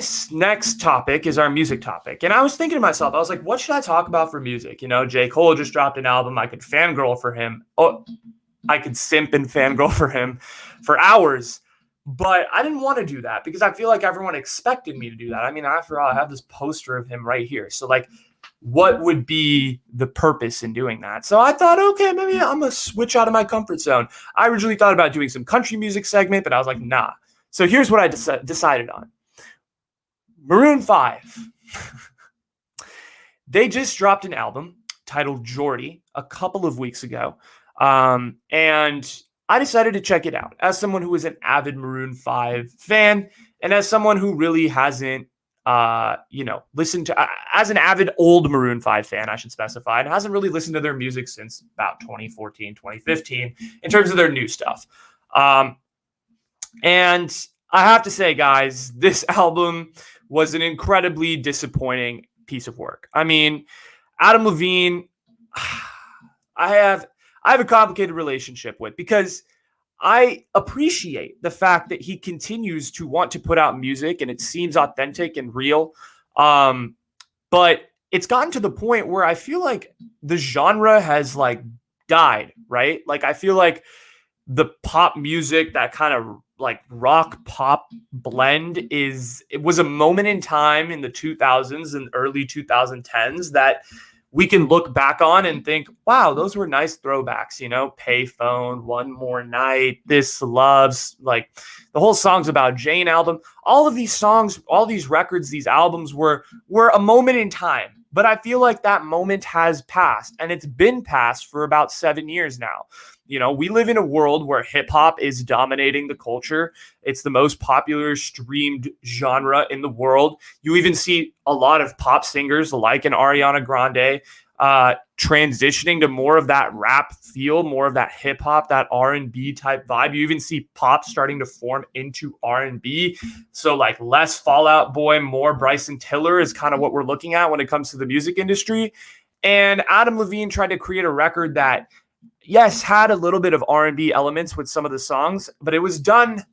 this next topic is our music topic. And I was thinking to myself, I was like, what should I talk about for music? You know, J. Cole just dropped an album. I could fangirl for him. Oh, I could simp and fangirl for him for hours. But I didn't want to do that because I feel like everyone expected me to do that. I mean, after all, I have this poster of him right here. So, like, what would be the purpose in doing that? So I thought, okay, maybe I'm going to switch out of my comfort zone. I originally thought about doing some country music segment, but I was like, nah. So here's what I decided on. Maroon 5. They just dropped an album titled JORDI a couple of weeks ago. And I decided to check it out as someone who is an avid Maroon 5 fan and as someone who really hasn't, listened to, as an avid old Maroon 5 fan, I should specify, and hasn't really listened to their music since about 2014, 2015 in terms of their new stuff. And I have to say, guys, this album was an incredibly disappointing piece of work. I mean, Adam Levine, I have a complicated relationship with because I appreciate the fact that he continues to want to put out music and it seems authentic and real. But it's gotten to the point where I feel like the genre has like died, right? Like I feel like the pop music, that kind of like rock pop blend it was a moment in time in the 2000s and early 2010s that we can look back on and think, wow, those were nice throwbacks, you know, Payphone, One More Night, This Loves, like the whole Songs About Jane album. All of these songs, all these records, these albums were a moment in time. But I feel like that moment has passed, and it's been passed for about 7 years now. You know, we live in a world where hip hop is dominating the culture. It's the most popular streamed genre in the world. You even see a lot of pop singers like an Ariana Grande transitioning to more of that rap feel, more of that hip hop, that R&B type vibe. You even see pop starting to form into R&B. So like less Fall Out Boy, more Bryson Tiller is kind of what we're looking at when it comes to the music industry. And Adam Levine tried to create a record that, yes, had a little bit of R&B elements with some of the songs, but it was done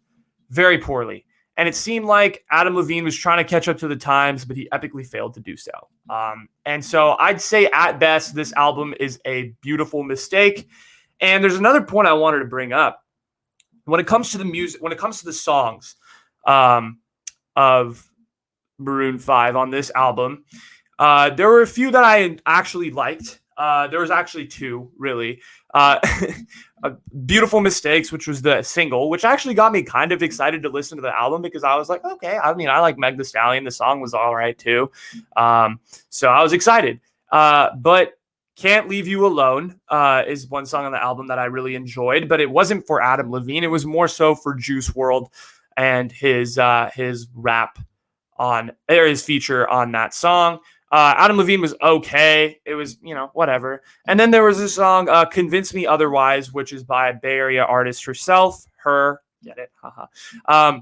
very poorly. And it seemed like Adam Levine was trying to catch up to the times, but he epically failed to do so. And so I'd say at best, this album is a beautiful mistake. And there's another point I wanted to bring up. When it comes to the music, when it comes to the songs of Maroon 5 on this album, there were a few that I actually liked. There was actually two, really. Beautiful Mistakes, which was the single, which actually got me kind of excited to listen to the album because I was like, okay, I mean, I like Meg Thee Stallion. The song was all right, too. So I was excited. But Can't Leave You Alone is one song on the album that I really enjoyed, but it wasn't for Adam Levine. It was more so for Juice WRLD and his rap on, or his feature on that song. Adam Levine was okay. It was, whatever. And then there was a song, Convince Me Otherwise, which is by a Bay Area artist herself. Get it? Haha.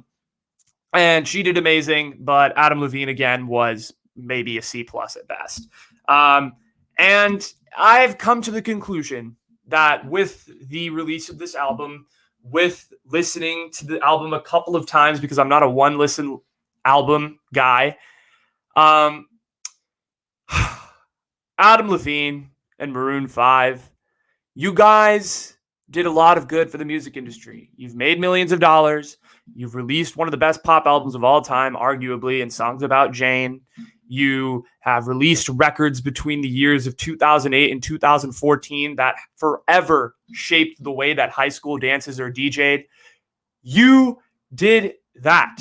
And she did amazing, but Adam Levine, again, was maybe a C+ at best. And I've come to the conclusion that with the release of this album, with listening to the album a couple of times, because I'm not a one-listen album guy, Adam Levine and Maroon 5, you guys did a lot of good for the music industry. You've made millions of dollars. You've released one of the best pop albums of all time, arguably, in Songs About Jane. You have released records between the years of 2008 and 2014 that forever shaped the way that high school dances are DJ'd. You did that.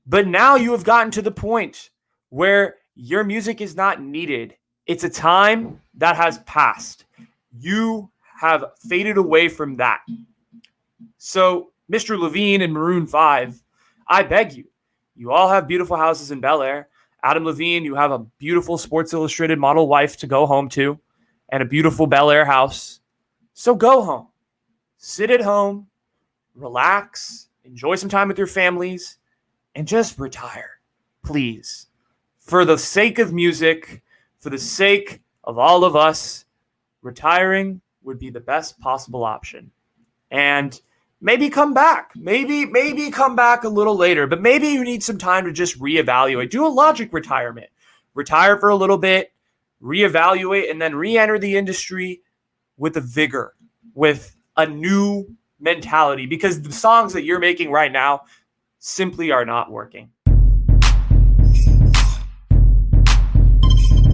But now you have gotten to the point where your music is not needed. It's a time that has passed. You have faded away from that. So, Mr. Levine and Maroon 5, I beg you, you all have beautiful houses in Bel Air. Adam Levine, you have a beautiful Sports Illustrated model wife to go home to and a beautiful Bel Air house. So go home. Sit at home, relax, enjoy some time with your families, and just retire, please. For the sake of music, for the sake of all of us, retiring would be the best possible option. And maybe come back. Maybe come back a little later, but maybe you need some time to just reevaluate. Do a logic retirement. Retire for a little bit, reevaluate, and then re-enter the industry with a vigor, with a new mentality, because the songs that you're making right now simply are not working.